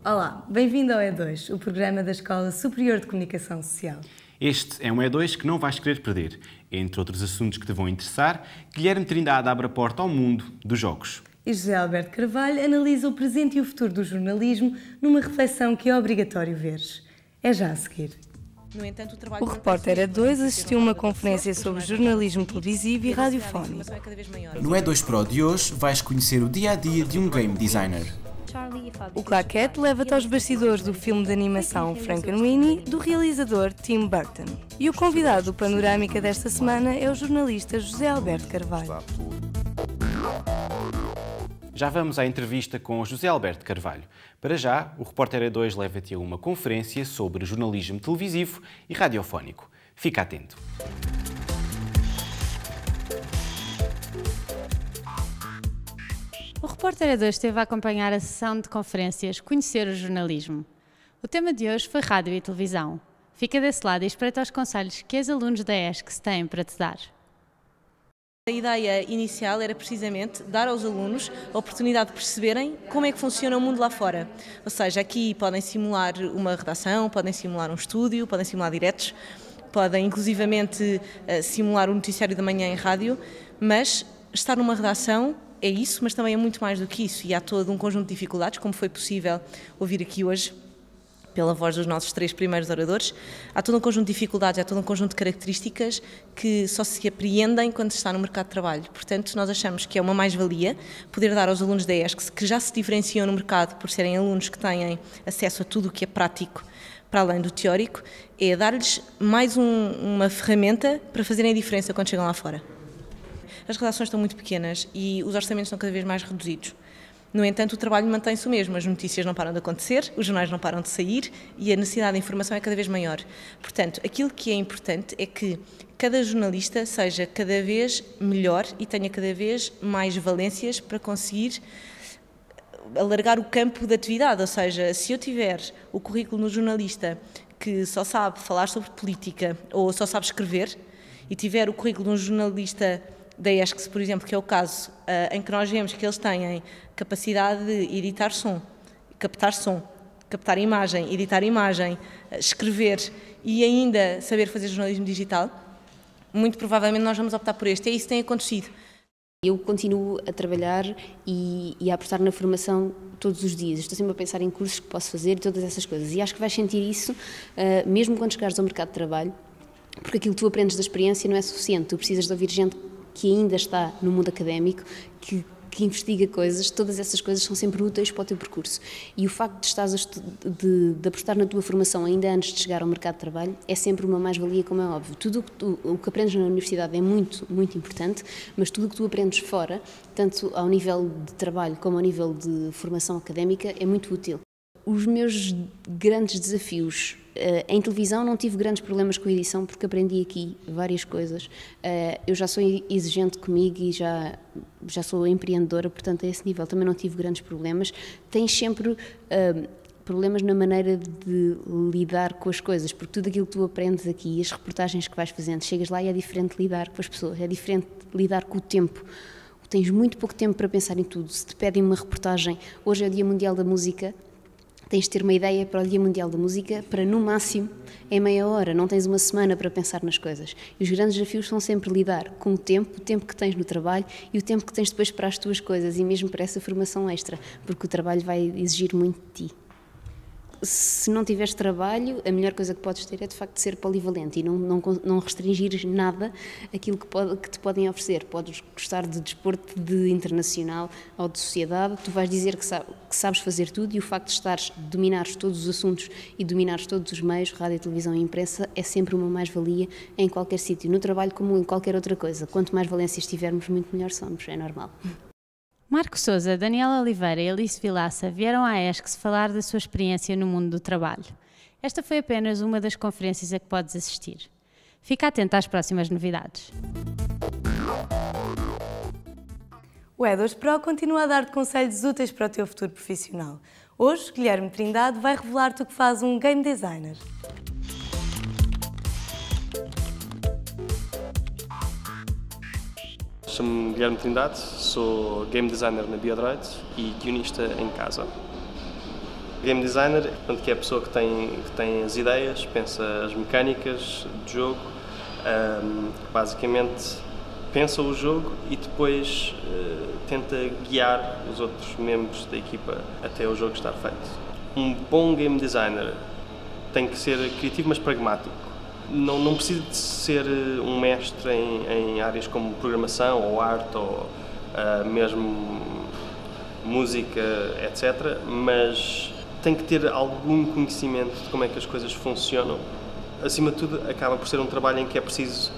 Olá, bem-vindo ao E2, o programa da Escola Superior de Comunicação Social. Este é um E2 que não vais querer perder. Entre outros assuntos que te vão interessar, Guilherme Trindade abre a porta ao mundo dos jogos. E José Alberto Carvalho analisa o presente e o futuro do jornalismo numa reflexão que é obrigatório veres. É já a seguir. No entanto, o repórter E2 assistiu a uma conferência sobre jornalismo televisivo e radiofónico. No E2 Pro de hoje vais conhecer o dia-a-dia de um game designer. O Claquete leva-te aos bastidores do filme de animação Frankenweenie, do realizador Tim Burton. E o convidado do Panorâmica desta semana é o jornalista José Alberto Carvalho. Já vamos à entrevista com José Alberto Carvalho. Para já, o repórter E2 leva-te a uma conferência sobre jornalismo televisivo e radiofónico. Fica atento. O repórter E2 esteve a acompanhar a sessão de conferências Conhecer o Jornalismo. O tema de hoje foi rádio e televisão. Fica desse lado e espreita os conselhos que os alunos da ESCS têm para te dar. A ideia inicial era precisamente dar aos alunos a oportunidade de perceberem como é que funciona o mundo lá fora. Ou seja, aqui podem simular uma redação, podem simular um estúdio, podem simular diretos, podem inclusivamente simular o noticiário da manhã em rádio, mas estar numa redação é isso, mas também é muito mais do que isso, e há todo um conjunto de dificuldades, como foi possível ouvir aqui hoje pela voz dos nossos 3 primeiros oradores. Há todo um conjunto de dificuldades, há todo um conjunto de características que só se apreendem quando se está no mercado de trabalho. Portanto, nós achamos que é uma mais-valia poder dar aos alunos da ESCS, que já se diferenciam no mercado por serem alunos que têm acesso a tudo o que é prático, para além do teórico, é dar-lhes mais uma ferramenta para fazerem a diferença quando chegam lá fora. As redações estão muito pequenas e os orçamentos estão cada vez mais reduzidos. No entanto, o trabalho mantém-se o mesmo, as notícias não param de acontecer, os jornais não param de sair e a necessidade de informação é cada vez maior. Portanto, aquilo que é importante é que cada jornalista seja cada vez melhor e tenha cada vez mais valências para conseguir alargar o campo de atividade. Ou seja, se eu tiver o currículo no jornalista que só sabe falar sobre política ou só sabe escrever e tiver o currículo de um jornalista da ESCS, por exemplo, que é o caso em que nós vemos que eles têm capacidade de editar som, captar imagem, editar imagem, escrever e ainda saber fazer jornalismo digital, muito provavelmente nós vamos optar por este. É isso que tem acontecido. Eu continuo a trabalhar e a apostar na formação todos os dias. Estou sempre a pensar em cursos que posso fazer e todas essas coisas. E acho que vais sentir isso mesmo quando chegares ao mercado de trabalho, porque aquilo que tu aprendes da experiência não é suficiente. Tu precisas de ouvir gente que ainda está no mundo académico, que investiga coisas, todas essas coisas são sempre úteis para o teu percurso. E o facto de estares de apostar na tua formação ainda antes de chegar ao mercado de trabalho é sempre uma mais-valia, como é óbvio. Tudo o que aprendes na universidade é muito, muito importante, mas tudo o que tu aprendes fora, tanto ao nível de trabalho como ao nível de formação académica, é muito útil. Os meus grandes desafios em televisão não tive grandes problemas com a edição porque aprendi aqui várias coisas. Eu já sou exigente comigo e já sou empreendedora, portanto a esse nível também não tive grandes problemas. Tens sempre problemas na maneira de lidar com as coisas, porque tudo aquilo que tu aprendes aqui, as reportagens que vais fazendo, chegas lá e é diferente lidar com as pessoas, é diferente lidar com o tempo. Tens muito pouco tempo para pensar em tudo. Se te pedem uma reportagem, hoje é o Dia Mundial da Música, tens de ter uma ideia para o Dia Mundial da Música para, no máximo, em meia hora. Não tens uma semana para pensar nas coisas. E os grandes desafios são sempre lidar com o tempo que tens no trabalho e o tempo que tens depois para as tuas coisas e mesmo para essa formação extra, porque o trabalho vai exigir muito de ti. Se não tiveres trabalho, a melhor coisa que podes ter é de facto ser polivalente e não restringires nada aquilo que te podem oferecer. Podes gostar de desporto, de internacional ou de sociedade, tu vais dizer que sabes fazer tudo e o facto de dominares todos os assuntos e dominares todos os meios, rádio, televisão e imprensa, é sempre uma mais-valia em qualquer sítio, no trabalho como em qualquer outra coisa. Quanto mais valências tivermos, muito melhor somos, é normal. Marco Sousa, Daniela Oliveira e Alice Vilaça vieram à ESCS falar da sua experiência no mundo do trabalho. Esta foi apenas uma das conferências a que podes assistir. Fica atento às próximas novidades. O E2 Pro continua a dar-te conselhos úteis para o teu futuro profissional. Hoje, Guilherme Trindade vai revelar-te o que faz um game designer. Chamo-me Guilherme Trindade, sou game designer na Biodroid e guionista em casa. Game designer, portanto, que é a pessoa que tem as ideias, pensa as mecânicas de jogo, basicamente pensa o jogo e depois tenta guiar os outros membros da equipa até o jogo estar feito. Um bom game designer tem que ser criativo, mas pragmático. Não precisa de ser um mestre em áreas como programação ou arte ou mesmo música, etc. Mas tem que ter algum conhecimento de como é que as coisas funcionam. Acima de tudo, acaba por ser um trabalho em que é preciso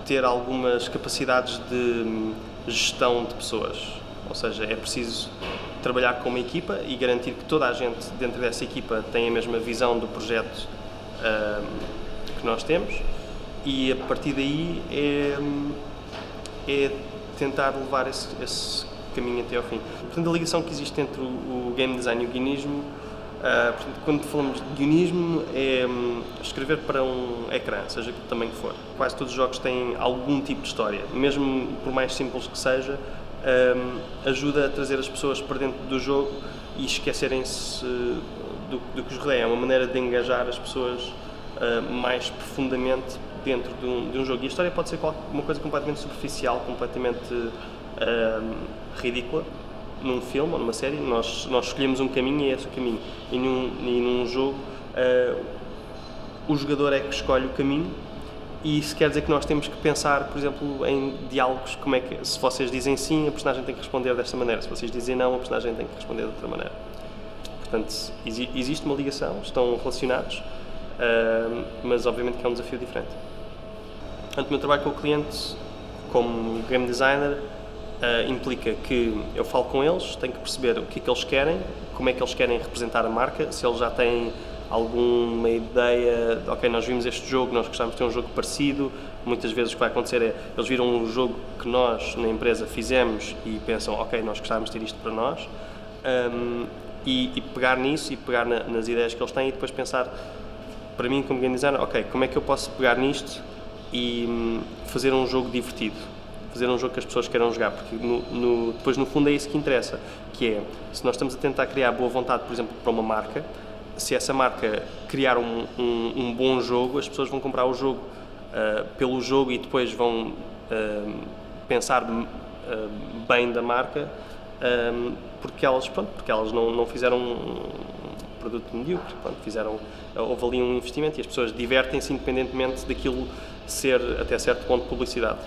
ter algumas capacidades de gestão de pessoas. Ou seja, é preciso trabalhar com uma equipa e garantir que toda a gente dentro dessa equipa tem a mesma visão do projeto que nós temos, e a partir daí é tentar levar esse caminho até ao fim. Portanto, a ligação que existe entre o game design e o guionismo, portanto, quando falamos de guionismo, é escrever para um ecrã, seja que tamanho que for. Quase todos os jogos têm algum tipo de história, mesmo por mais simples que seja, ajuda a trazer as pessoas para dentro do jogo e esquecerem-se do que os rodeia. É uma maneira de engajar as pessoas mais profundamente dentro de um jogo. E a história pode ser uma coisa completamente superficial, completamente ridícula. Num filme ou numa série, nós escolhemos um caminho e é esse o caminho. E num jogo, o jogador é que escolhe o caminho, e isso quer dizer que nós temos que pensar, por exemplo, em diálogos, como é que, se vocês dizem sim, a personagem tem que responder desta maneira, se vocês dizem não, a personagem tem que responder de outra maneira. Portanto, existe uma ligação, estão relacionados, mas obviamente que é um desafio diferente. Portanto, o meu trabalho com o cliente, como game designer, implica que eu falo com eles, tenho que perceber o que é que eles querem, como é que eles querem representar a marca, se eles já têm alguma ideia, ok, nós vimos este jogo, nós gostávamos de ter um jogo parecido. Muitas vezes o que vai acontecer é, eles viram um jogo que nós na empresa fizemos e pensam, ok, nós gostávamos de ter isto para nós, e pegar nisso e pegar nas ideias que eles têm e depois pensar, para mim como game designer, ok, como é que eu posso pegar nisto e fazer um jogo divertido, fazer um jogo que as pessoas queiram jogar, porque depois no fundo é isso que interessa, que é, se nós estamos a tentar criar boa vontade, por exemplo, para uma marca, se essa marca criar um bom jogo, as pessoas vão comprar o jogo pelo jogo e depois vão pensar bem da marca, porque elas não fizeram um produto medíocre, houve ali um investimento e as pessoas divertem-se independentemente daquilo ser até certo ponto de publicidade.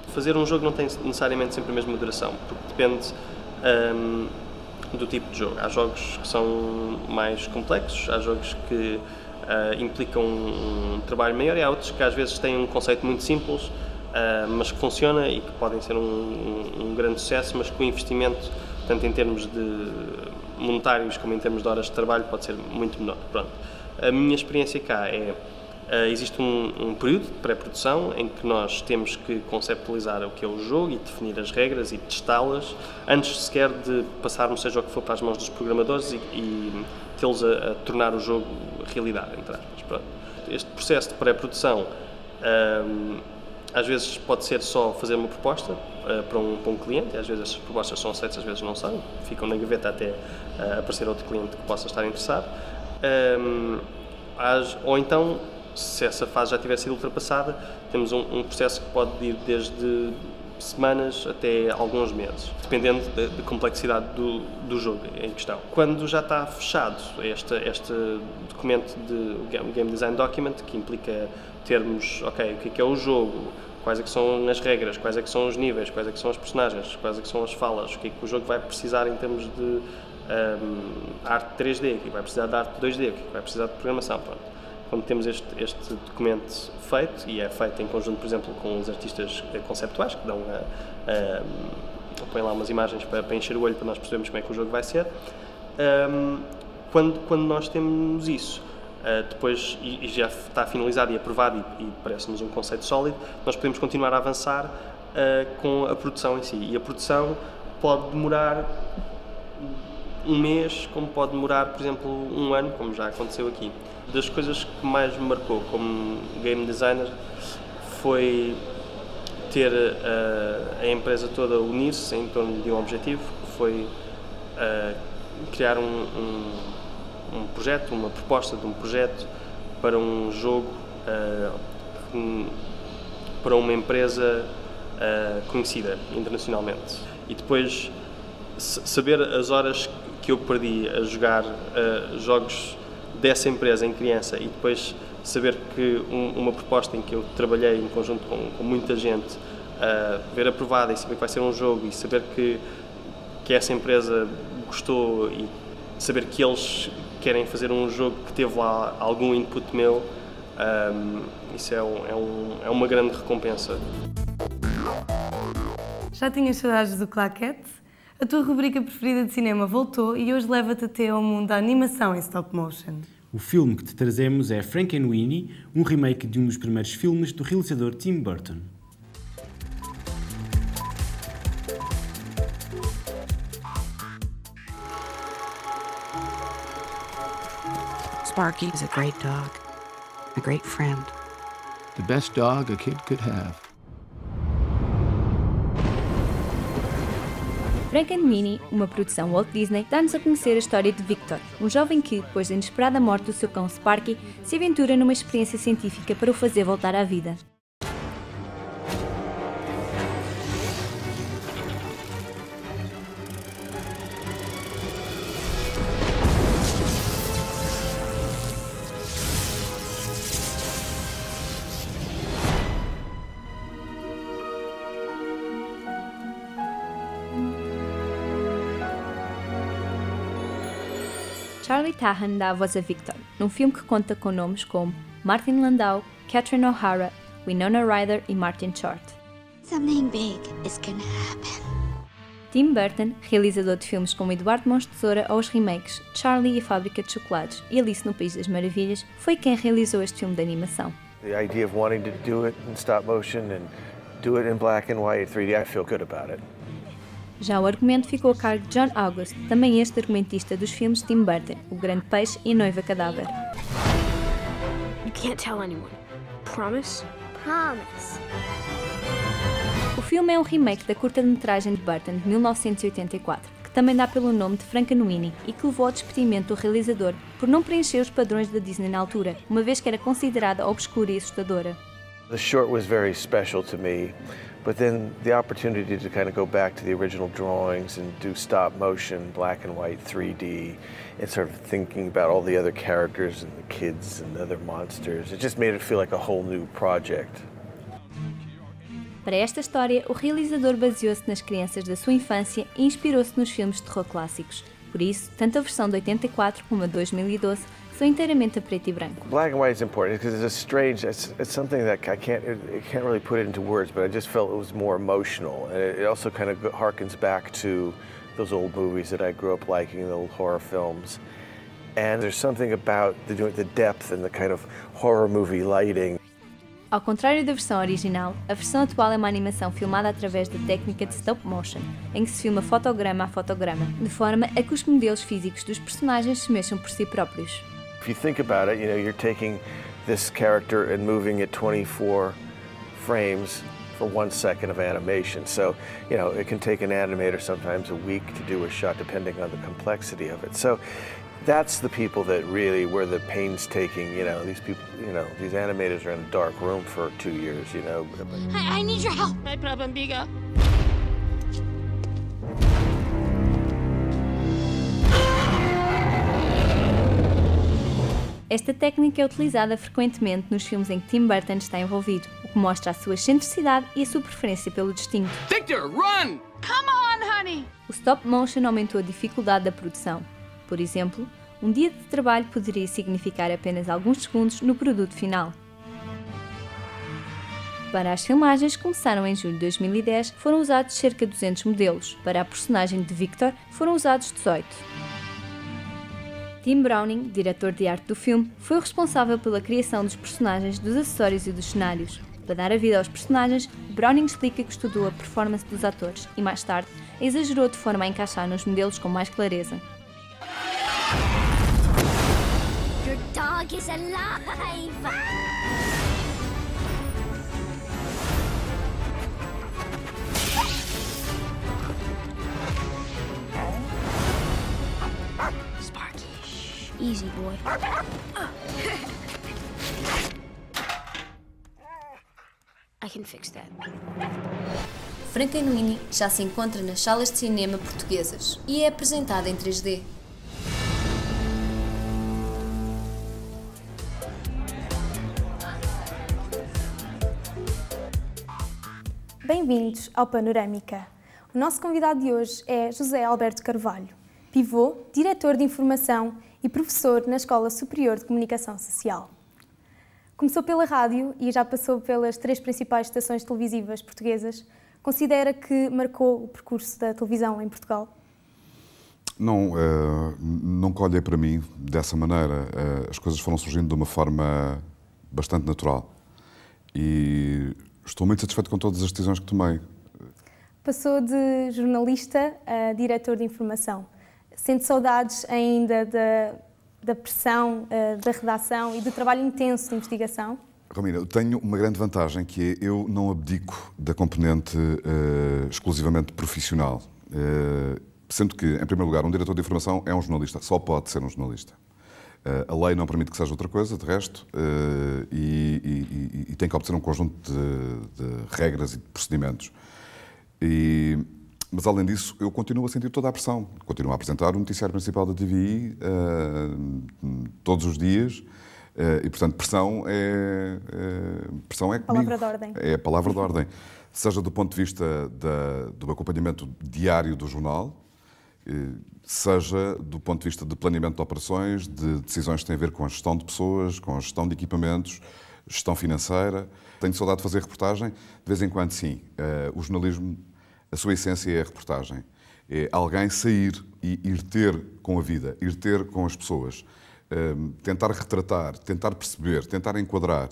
Fazer um jogo não tem necessariamente sempre a mesma duração, porque depende do tipo de jogo. Há jogos que são mais complexos, há jogos que implicam um trabalho maior e há outros que às vezes têm um conceito muito simples, mas que funciona e que podem ser um grande sucesso, mas que o investimento, tanto em termos de monetários como em termos de horas de trabalho, pode ser muito menor. Pronto. A minha experiência cá é, existe um período de pré-produção em que nós temos que conceptualizar o que é o jogo e definir as regras e testá-las antes sequer de passarmos, seja o que for, para as mãos dos programadores e tê-los a tornar o jogo realidade, entre aspas. Pronto. Este processo de pré-produção às vezes pode ser só fazer uma proposta para um cliente, e às vezes as propostas são aceitas, às vezes não são, ficam na gaveta até aparecer outro cliente que possa estar interessado. Ou então, se essa fase já tiver sido ultrapassada, temos um processo que pode ir desde semanas até alguns meses, dependendo da complexidade do jogo em questão. Quando já está fechado este documento de Game Design Document, que implica termos, ok, o que é o jogo, quais é que são as regras, quais é que são os níveis, quais é que são os personagens, quais é que são as falas, o que é que o jogo vai precisar em termos de arte 3D, o que é que vai precisar de arte 2D, o que é que vai precisar de programação. Pronto. Quando temos este documento feito, e é feito em conjunto, por exemplo, com os artistas conceptuais, que põem lá umas imagens para encher o olho, para nós percebermos como é que o jogo vai ser, quando nós temos isso, depois, e já está finalizado e aprovado e parece-nos um conceito sólido, nós podemos continuar a avançar com a produção em si. E a produção pode demorar um mês, como pode demorar, por exemplo, um ano, como já aconteceu aqui. Das coisas que mais me marcou como game designer foi ter a empresa toda unir-se em torno de um objetivo, que foi criar um projeto, uma proposta de um projeto para um jogo, para uma empresa conhecida internacionalmente. E depois saber as horas que eu perdi a jogar jogos dessa empresa em criança e depois saber que uma proposta em que eu trabalhei em conjunto com muita gente, ver aprovada e saber que vai ser um jogo e saber que essa empresa gostou e saber que eles querem fazer um jogo que teve lá algum input meu, isso é uma grande recompensa. Já tinhas saudades do Claquete? A tua rubrica preferida de cinema voltou e hoje leva-te até ao mundo da animação em stop motion. O filme que te trazemos é Frankenweenie, um remake de um dos primeiros filmes do realizador Tim Burton. Sparky is a great dog, a great friend. The best dog a kid could have. Frankenweenie, uma produção Walt Disney, dá-nos a conhecer a história de Victor, um jovem que, depois da inesperada morte do seu cão Sparky, se aventura numa experiência científica para o fazer voltar à vida. Charlie Tahan dá a voz a Victor, num filme que conta com nomes como Martin Landau, Catherine O'Hara, Winona Ryder e Martin Short. Something big is gonna happen. Tim Burton, realizador de filmes como Eduardo Mãos de Tesoura ou os remakes Charlie e a Fábrica de Chocolates e Alice no País das Maravilhas, foi quem realizou este filme de animação. The idea of wanting to do it in stop motion and do it in black and white 3D, I feel good about it. Já o argumento ficou a cargo de John August, também este argumentista dos filmes de Tim Burton, O Grande Peixe e Noiva Cadáver. You can't tell anyone. Promise? Promise. O filme é um remake da curta-metragem de Burton de 1984, que também dá pelo nome de Frankenweenie e que levou ao despedimento do realizador por não preencher os padrões da Disney na altura, uma vez que era considerada obscura e assustadora. The short was very special to me, but then the opportunity to kind of go back to the original drawings and do stop motion, black and white 3D, and sort of thinking about all the other characters and the kids and the other monsters, it just made it feel like a whole new project. Para esta história, o realizador baseou-se nas crianças da sua infância e inspirou-se nos filmes de terror clássicos. Por isso, tanto a versão de 84 como a de 2012 são inteiramente a preto e branco. Black and white is important because it's strange. It's something that I can't really put it into words, but I just felt it was more emotional, and it also kind of harkens back to those old movies that I grew up liking, the old horror films. And there's something about the depth and the kind of horror movie lighting. Ao contrário da versão original, a versão atual é uma animação filmada através da técnica de stop motion, em que se filma fotograma a fotograma, de forma a que os modelos físicos dos personagens se mexam por si próprios. If you think about it, you're taking this character and moving it 24 frames for 1 second of animation. So, it can take an animator sometimes a week to do a shot depending on the complexity of it. So, that's the people that really were the painstaking, these people, these animators are in a dark room for 2 years, I need your help. My problem, Biga. Esta técnica é utilizada frequentemente nos filmes em que Tim Burton está envolvido, o que mostra a sua excentricidade e a sua preferência pelo distinto. Victor, run! Come on, honey! O stop motion aumentou a dificuldade da produção. Por exemplo, um dia de trabalho poderia significar apenas alguns segundos no produto final. Para as filmagens que começaram em julho de 2010, foram usados cerca de 200 modelos. Para a personagem de Victor, foram usados 18. Tim Browning, diretor de arte do filme, foi o responsável pela criação dos personagens, dos acessórios e dos cenários. Para dar a vida aos personagens, Browning explica que estudou a performance dos atores e, mais tarde, a exagerou de forma a encaixar nos modelos com mais clareza. Your dog is alive! Easy, boy. I can fix that. Frankenweenie já se encontra nas salas de cinema portuguesas e é apresentada em 3D. Bem-vindos ao Panorâmica. O nosso convidado de hoje é José Alberto Carvalho, pivô, diretor de informação e professor na Escola Superior de Comunicação Social. Começou pela rádio e já passou pelas 3 principais estações televisivas portuguesas. Considera que marcou o percurso da televisão em Portugal? Não, nunca olhei para mim dessa maneira. As coisas foram surgindo de uma forma bastante natural. E estou muito satisfeito com todas as decisões que tomei. Passou de jornalista a diretor de informação. Sente saudades ainda da pressão, da redação e do trabalho intenso de investigação? Romina, eu tenho uma grande vantagem, que é eu não abdico da componente exclusivamente profissional. Sendo que, em primeiro lugar, um diretor de informação é um jornalista, só pode ser um jornalista. A lei não permite que seja outra coisa, de resto, e tem que obedecer um conjunto de regras e de procedimentos. Mas, além disso, eu continuo a sentir toda a pressão. Continuo a apresentar o noticiário principal da TVI todos os dias. E, portanto, pressão é comigo. Palavra de ordem. É a palavra de ordem. Seja do ponto de vista do acompanhamento diário do jornal, seja do ponto de vista de planeamento de operações, de decisões que têm a ver com a gestão de pessoas, com a gestão de equipamentos, gestão financeira. Tenho saudade de fazer reportagem. De vez em quando, sim. O jornalismo, a sua essência é a reportagem. É alguém sair e ir ter com a vida, ir ter com as pessoas. Tentar retratar, tentar perceber, tentar enquadrar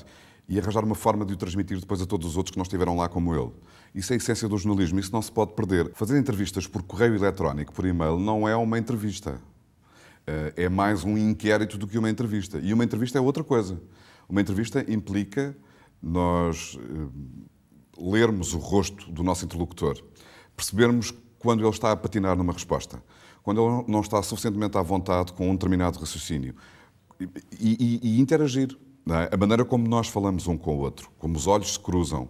e arranjar uma forma de o transmitir depois a todos os outros que não estiveram lá como ele. Isso é a essência do jornalismo, isso não se pode perder. Fazer entrevistas por correio eletrónico, por e-mail, não é uma entrevista. É mais um inquérito do que uma entrevista. E uma entrevista é outra coisa. Uma entrevista implica nós lermos o rosto do nosso interlocutor, percebermos quando ele está a patinar numa resposta, quando ele não está suficientemente à vontade com um determinado raciocínio e interagir. Não é? A maneira como nós falamos um com o outro, como os olhos se cruzam,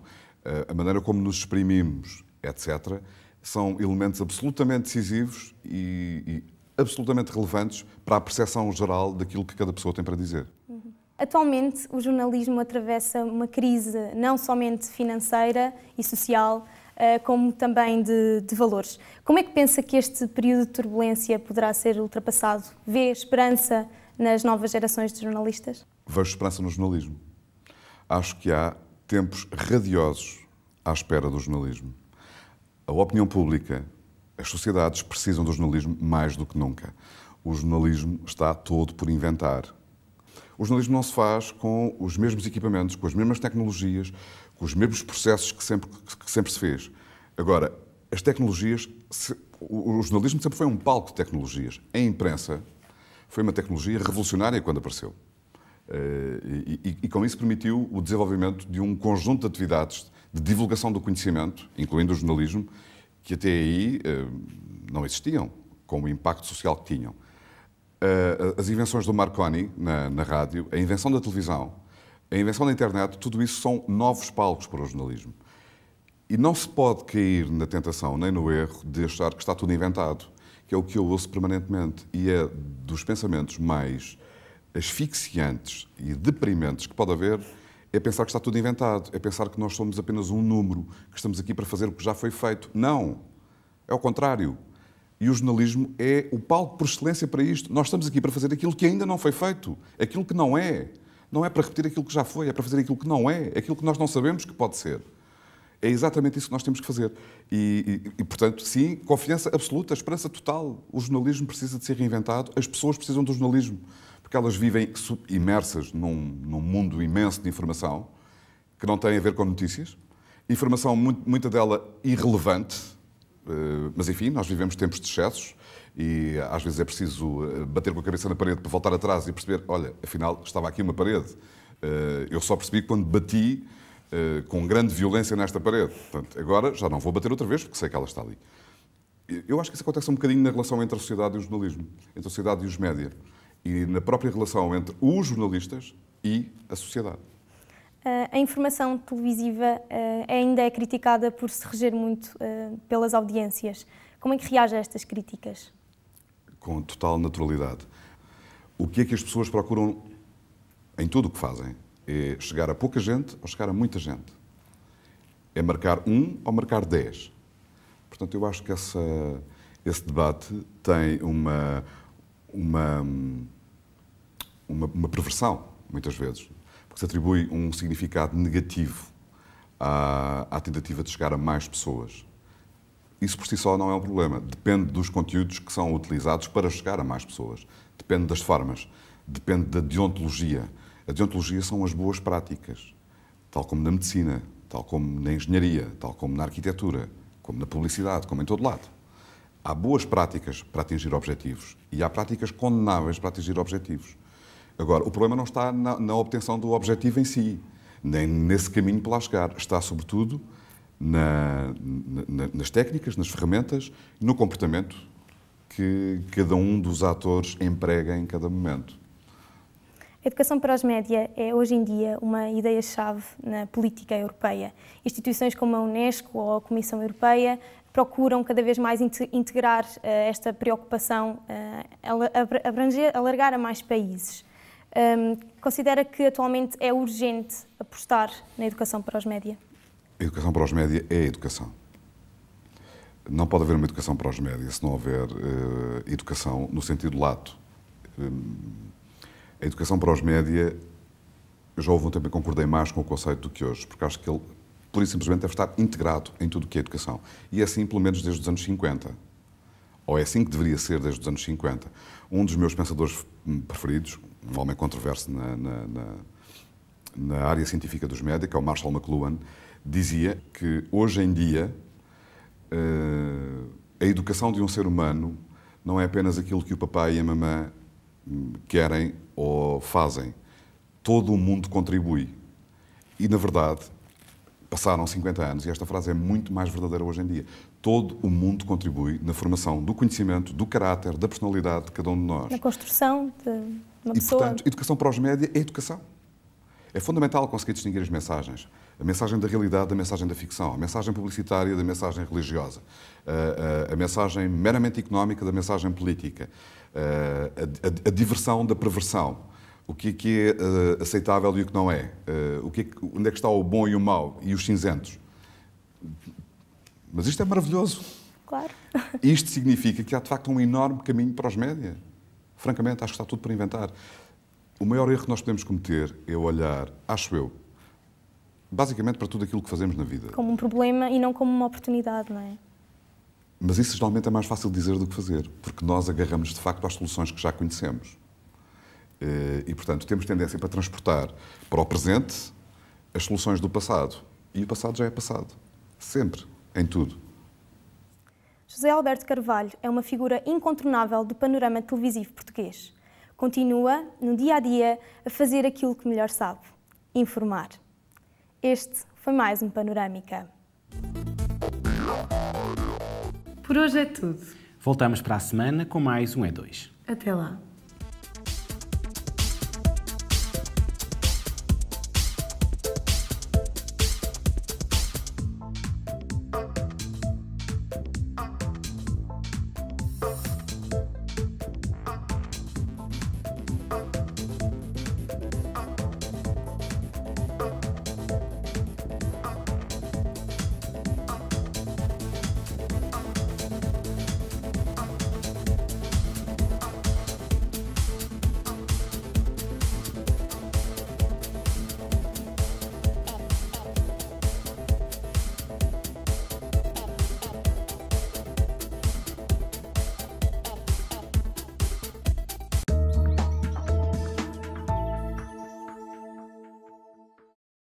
a maneira como nos exprimimos, etc., são elementos absolutamente decisivos e absolutamente relevantes para a percepção geral daquilo que cada pessoa tem para dizer. Atualmente, o jornalismo atravessa uma crise não somente financeira e social, como também de valores. Como é que pensa que este período de turbulência poderá ser ultrapassado? Vê esperança nas novas gerações de jornalistas? Vejo esperança no jornalismo. Acho que há tempos radiosos à espera do jornalismo. A opinião pública, as sociedades precisam do jornalismo mais do que nunca. O jornalismo está todo por inventar. O jornalismo não se faz com os mesmos equipamentos, com as mesmas tecnologias, com os mesmos processos que sempre se fez. Agora, as tecnologias... O jornalismo sempre foi um palco de tecnologias. A imprensa foi uma tecnologia revolucionária quando apareceu. E com isso permitiu o desenvolvimento de um conjunto de atividades de divulgação do conhecimento, incluindo o jornalismo, que até aí não existiam, com o impacto social que tinham. As invenções do Marconi na rádio, a invenção da televisão, a invenção da internet, tudo isso são novos palcos para o jornalismo. E não se pode cair na tentação nem no erro de achar que está tudo inventado, que é o que eu ouço permanentemente. E é dos pensamentos mais asfixiantes e deprimentes que pode haver, é pensar que está tudo inventado, é pensar que nós somos apenas um número, que estamos aqui para fazer o que já foi feito. Não! É o contrário. E o jornalismo é o palco por excelência para isto. Nós estamos aqui para fazer aquilo que ainda não foi feito, aquilo que não é. Não é para repetir aquilo que já foi, é para fazer aquilo que não é, aquilo que nós não sabemos que pode ser. É exatamente isso que nós temos que fazer. E, portanto, sim, confiança absoluta, esperança total. O jornalismo precisa de ser reinventado, as pessoas precisam do jornalismo, porque elas vivem imersas num mundo imenso de informação que não tem a ver com notícias. Informação, muita dela irrelevante, mas, enfim, nós vivemos tempos de excessos e às vezes é preciso bater com a cabeça na parede para voltar atrás e perceber, olha, afinal, estava aqui uma parede. Eu só percebi quando bati com grande violência nesta parede. Portanto, agora já não vou bater outra vez porque sei que ela está ali. Eu acho que isso acontece um bocadinho na relação entre a sociedade e o jornalismo, entre a sociedade e os média. e na própria relação entre os jornalistas e a sociedade. A informação televisiva ainda é criticada por se reger muito pelas audiências. Como é que reage a estas críticas? Com total naturalidade. O que é que as pessoas procuram em tudo o que fazem? É chegar a pouca gente ou chegar a muita gente? É marcar 1 ou marcar 10? Portanto, eu acho que esse debate tem uma perversão, muitas vezes, porque se atribui um significado negativo à tentativa de chegar a mais pessoas. Isso por si só não é um problema. Depende dos conteúdos que são utilizados para chegar a mais pessoas. Depende das formas. Depende da deontologia. A deontologia são as boas práticas, tal como na medicina, tal como na engenharia, tal como na arquitetura, como na publicidade, como em todo lado. Há boas práticas para atingir objetivos e há práticas condenáveis para atingir objetivos. Agora, o problema não está na obtenção do objetivo em si, nem nesse caminho para lá chegar. Está, sobretudo, nas técnicas, nas ferramentas e no comportamento que cada um dos atores emprega em cada momento. A educação para os média é, hoje em dia, uma ideia-chave na política europeia. Instituições como a Unesco ou a Comissão Europeia procuram cada vez mais integrar esta preocupação, alargar a mais países. Considera que atualmente é urgente apostar na educação para os média? A educação para os média é a educação. Não pode haver uma educação para os média se não houver educação no sentido lato. A educação para os média, eu já houve um tempo em que concordei mais com o conceito do que hoje, porque acho que ele, pura e simplesmente, deve estar integrado em tudo o que é educação. E é assim, pelo menos, desde os anos 50. Ou é assim que deveria ser desde os anos 50. Um dos meus pensadores preferidos, um homem controverso na área científica dos média, que é o Marshall McLuhan, dizia que, hoje em dia, a educação de um ser humano não é apenas aquilo que o papai e a mamã querem ou fazem. Todo o mundo contribui. E, na verdade, passaram 50 anos e esta frase é muito mais verdadeira hoje em dia. Todo o mundo contribui na formação do conhecimento, do caráter, da personalidade de cada um de nós. Na construção de uma pessoa. E, portanto, educação para os média é educação. É fundamental conseguir distinguir as mensagens. A mensagem da realidade da mensagem da ficção, a mensagem publicitária da mensagem religiosa, a mensagem meramente económica da mensagem política, a diversão da perversão, o que é aceitável e o que não é, onde é que está o bom e o mau e os cinzentos. Mas isto é maravilhoso. Claro. Isto significa que há, de facto, um enorme caminho para os média. Francamente, acho que está tudo para inventar. O maior erro que nós podemos cometer é olhar, acho eu, basicamente para tudo aquilo que fazemos na vida. Como um problema e não como uma oportunidade, não é? Mas isso geralmente é mais fácil dizer do que fazer, porque nós agarramos de facto às soluções que já conhecemos. E, portanto, temos tendência para transportar para o presente as soluções do passado. E o passado já é passado. Sempre. Em tudo. José Alberto Carvalho é uma figura incontornável do panorama televisivo português. Continua, no dia-a-dia, a fazer aquilo que melhor sabe: informar. Este foi mais um Panorâmica. Por hoje é tudo. Voltamos para a semana com mais um E2. Até lá.